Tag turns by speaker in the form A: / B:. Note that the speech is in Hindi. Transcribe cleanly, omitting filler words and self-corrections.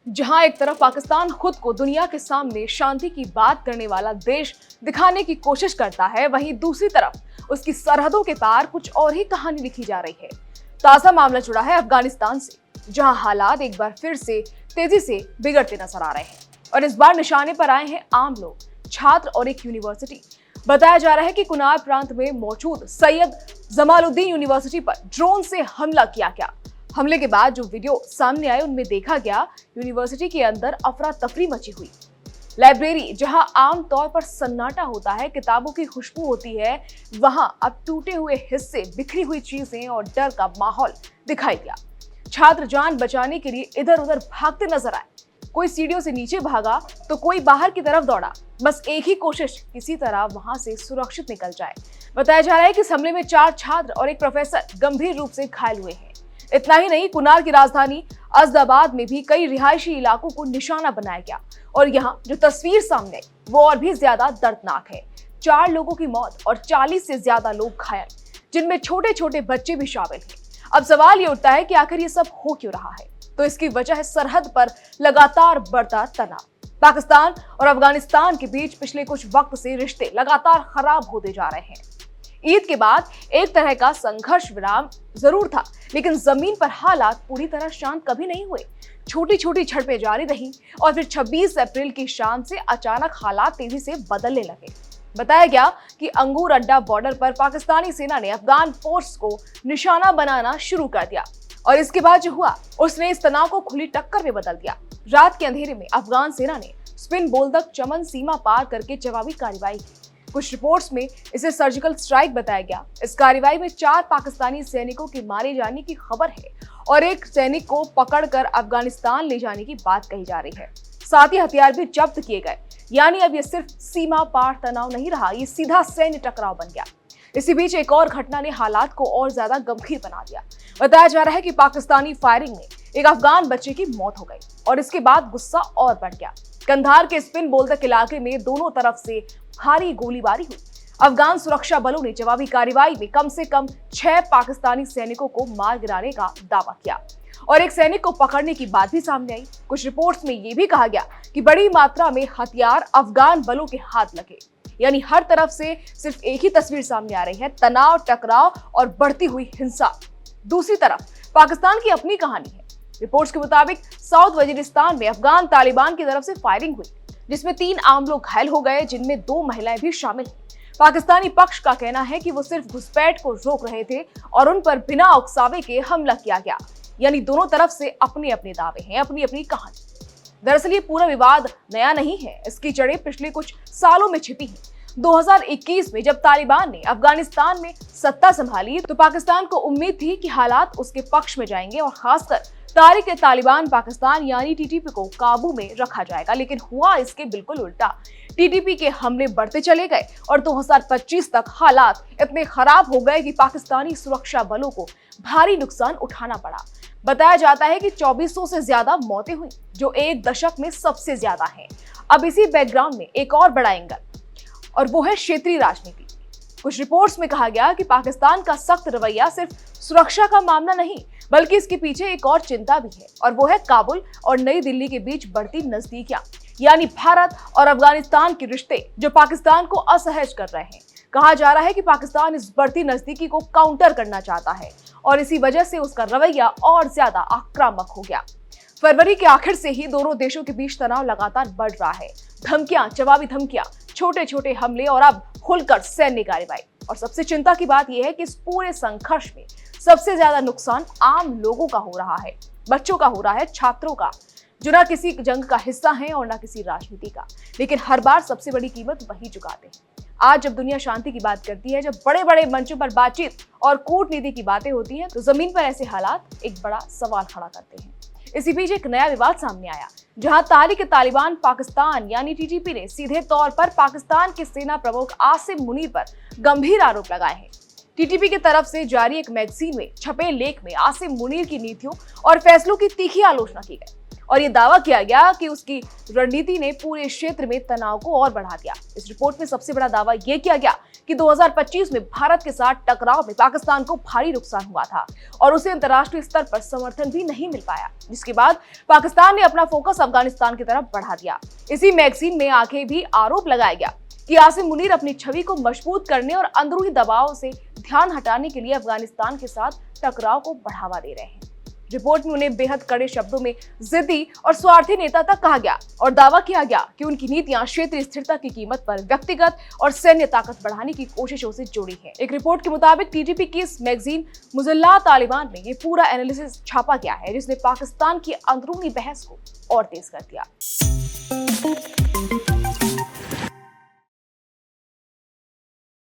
A: जहां एक तरफ पाकिस्तान खुद को दुनिया के सामने शांति की बात करने वाला देश दिखाने की कोशिश करता है, वहीं दूसरी तरफ उसकी सरहदों के पार कुछ और ही कहानी लिखी जा रही है। ताजा मामला जुड़ा है अफगानिस्तान से, जहां हालात एक बार फिर से तेजी से बिगड़ते नजर आ रहे हैं और इस बार निशाने पर आए हैं आम लोग, छात्र और एक यूनिवर्सिटी। बताया जा रहा है कि कुनार प्रांत में मौजूद सैयद जमालुद्दीन यूनिवर्सिटी पर ड्रोन से हमला किया गया। हमले के बाद जो वीडियो सामने आए उनमें देखा गया यूनिवर्सिटी के अंदर अफरा तफरी मची हुई। लाइब्रेरी जहां आम तौर पर सन्नाटा होता है, किताबों की खुशबू होती है, वहां अब टूटे हुए हिस्से, बिखरी हुई चीजें और डर का माहौल दिखाई दिया। छात्र जान बचाने के लिए इधर उधर भागते नजर आए। कोई सीढ़ियों से नीचे भागा तो कोई बाहर की तरफ दौड़ा, बस एक ही कोशिश, किसी तरह वहां से सुरक्षित निकल जाए। बताया जा रहा है कि इस हमले में 4 छात्र और एक प्रोफेसर गंभीर रूप से घायल हुए हैं। इतना ही नहीं, कुनार की राजधानी अजदाबाद में भी कई रिहायशी इलाकों को निशाना बनाया गया और यहाँ जो तस्वीर सामने वो और भी ज्यादा दर्दनाक है। 4 लोगों की मौत और 40 से ज्यादा लोग घायल, जिनमें छोटे छोटे बच्चे भी शामिल हैं। अब सवाल ये उठता है कि आखिर ये सब हो क्यों रहा है? तो इसकी वजह है सरहद पर लगातार बढ़ता तनाव। पाकिस्तान और अफगानिस्तान के बीच पिछले कुछ वक्त से रिश्ते लगातार खराब होते जा रहे हैं। ईद के बाद एक तरह का संघर्ष विराम जरूर था, लेकिन जमीन पर हालात पूरी तरह शांत कभी नहीं हुए। छोटी छोटी झड़पें जारी रहीं और फिर 26 अप्रैल की शाम से अचानक हालात तेजी से बदलने लगे। बताया गया कि अंगूर अड्डा बॉर्डर पर पाकिस्तानी सेना ने अफगान फोर्स को निशाना बनाना शुरू कर दिया और इसके बाद जो हुआ उसने इस तनाव को खुली टक्कर में बदल दिया। रात के अंधेरे में अफगान सेना ने स्पिन बोल्दक चमन सीमा पार करके जवाबी कार्रवाई की। कुछ रिपोर्ट्स में इसे सर्जिकल स्ट्राइक बताया गया। इस कार्रवाई में 4 पाकिस्तानी सैनिकों के मारे जाने की खबर है और एक सैनिक को पकड़कर अफगानिस्तान ले जाने की बात कही जा रही है। साथ ही हथियार भी जब्त किए गए। यानी अब ये सिर्फ सीमा पार तनाव नहीं रहा, ये सीधा सैन्य टकराव बन गया। इसी बीच एक और घटना ने हालात को और ज्यादा गंभीर बना दिया। बताया जा रहा है कि पाकिस्तानी फायरिंग में एक अफगान बच्चे की मौत हो गई और इसके बाद गुस्सा और बढ़ गया। कंधार के स्पिन बोल्दक इलाके में दोनों तरफ से भारी गोलीबारी हुई। अफगान सुरक्षा बलों ने जवाबी कार्रवाई में कम से कम 6 पाकिस्तानी सैनिकों को मार गिराने का दावा किया और एक सैनिक को पकड़ने की बात भी सामने आई। कुछ रिपोर्ट्स में यह भी कहा गया कि बड़ी मात्रा में हथियार अफगान बलों के हाथ लगे। यानी हर तरफ से सिर्फ एक ही तस्वीर सामने आ रही है, तनाव, टकराव और बढ़ती हुई हिंसा। दूसरी तरफ पाकिस्तान की अपनी कहानी है। रिपोर्ट्स के मुताबिक साउथ वजीरिस्तान में अफगान तालिबान की तरफ से फायरिंग हुई, जिसमें 3 आम लोग घायल हो गए, जिनमें 2 महिलाएं भी शामिल हैं। पाकिस्तानी पक्ष का कहना है कि वो सिर्फ घुसपैठ को रोक रहे थे और उन पर बिना उकसावे के हमला किया गया। यानी दोनों तरफ से अपने अपने दावे हैं, अपनी अपनी कहानी। दरअसल ये पूरा विवाद नया नहीं है, इसकी जड़ें पिछले कुछ सालों में छिपी हैं। 2021 में जब तालिबान ने अफगानिस्तान में सत्ता संभाली तो पाकिस्तान को उम्मीद थी कि हालात उसके पक्ष में जाएंगे और खासकर तारिक तालिबान पाकिस्तान यानी टीटीपी को काबू में रखा जाएगा। लेकिन हुआ इसके बिल्कुल उल्टा। टीटीपी के हमले बढ़ते चले गए और 2025 तक हालात इतने खराब हो गए कि पाकिस्तानी सुरक्षा बलों को भारी नुकसान उठाना पड़ा। बताया जाता है कि 2400 से ज्यादा मौतें हुई, जो एक दशक में सबसे ज्यादा है। अब इसी बैकग्राउंड में एक और बड़ा एंगल, और वो है क्षेत्रीय राजनीति। कुछ रिपोर्ट्स में कहा गया कि पाकिस्तान का सख्त रवैया सिर्फ सुरक्षा का मामला नहीं, बल्कि इसके पीछे एक और चिंता भी है, और वो है काबुल और नई दिल्ली के बीच बढ़ती नजदीकियां। यानी भारत और अफगानिस्तान के रिश्ते जो पाकिस्तान को असहज कर रहे हैं। कहा जा रहा है कि पाकिस्तान इस बढ़ती नजदीकी को काउंटर करना चाहता है और इसी वजह से उसका रवैया और ज्यादा आक्रामक हो गया। फरवरी के आखिर से ही दोनों देशों के बीच तनाव लगातार बढ़ रहा है। धमकियां, जवाबी धमकियां, छोटे छोटे हमले और अब खुलकर सैन्य कार्रवाई। और सबसे चिंता की बात यह है कि इस पूरे संघर्ष में सबसे ज्यादा नुकसान आम लोगों का हो रहा है, बच्चों का हो रहा है, छात्रों का, जो ना किसी जंग का हिस्सा हैं और ना किसी राजनीति का, लेकिन हर बार सबसे बड़ी कीमत वही चुकाते हैं। आज जब दुनिया शांति की बात करती है, जब बड़े बड़े मंचों पर बातचीत और कूटनीति की बातें होती हैं, तो जमीन पर ऐसे हालात एक बड़ा सवाल खड़ा करते हैं। इसी बीच एक नया विवाद सामने आया, जहां तारिक तालिबान पाकिस्तान यानी टीटीपी ने सीधे तौर पर पाकिस्तान के सेना प्रमुख आसिम मुनीर पर गंभीर आरोप लगाए हैं। टीटीपी की तरफ से जारी एक मैगजीन में छपे लेख में आसिम मुनीर की नीतियों और फैसलों की तीखी आलोचना की गई। और ये दावा किया गया कि उसकी रणनीति ने पूरे क्षेत्र में तनाव को और बढ़ा दिया। इस रिपोर्ट में सबसे बड़ा दावा यह किया गया कि 2025 में भारत के साथ टकराव में पाकिस्तान को भारी नुकसान हुआ था और उसे अंतर्राष्ट्रीय स्तर पर समर्थन भी नहीं मिल पाया, जिसके बाद पाकिस्तान ने अपना फोकस अफगानिस्तान की तरफ बढ़ा दिया। इसी मैगजीन में आगे भी आरोप लगाया गया कि आसिम मुनीर अपनी छवि को मजबूत करने और अंदरूनी दबाव से ध्यान हटाने के लिए अफगानिस्तान के साथ टकराव को बढ़ावा दे रहे हैं। रिपोर्ट में उन्हें बेहद कड़े शब्दों में जिद्दी और स्वार्थी नेता तक कहा गया और दावा किया गया कि उनकी नीतियां क्षेत्रीय स्थिरता की कीमत पर व्यक्तिगत और सैन्य ताकत बढ़ाने की कोशिशों से जुड़ी हैं। एक रिपोर्ट के मुताबिक टीटीपी की इस मैगजीन मुजल्ला तालिबान में ये पूरा एनालिसिस छापा गया है, जिसने पाकिस्तान की अंदरूनी बहस को और तेज कर दिया।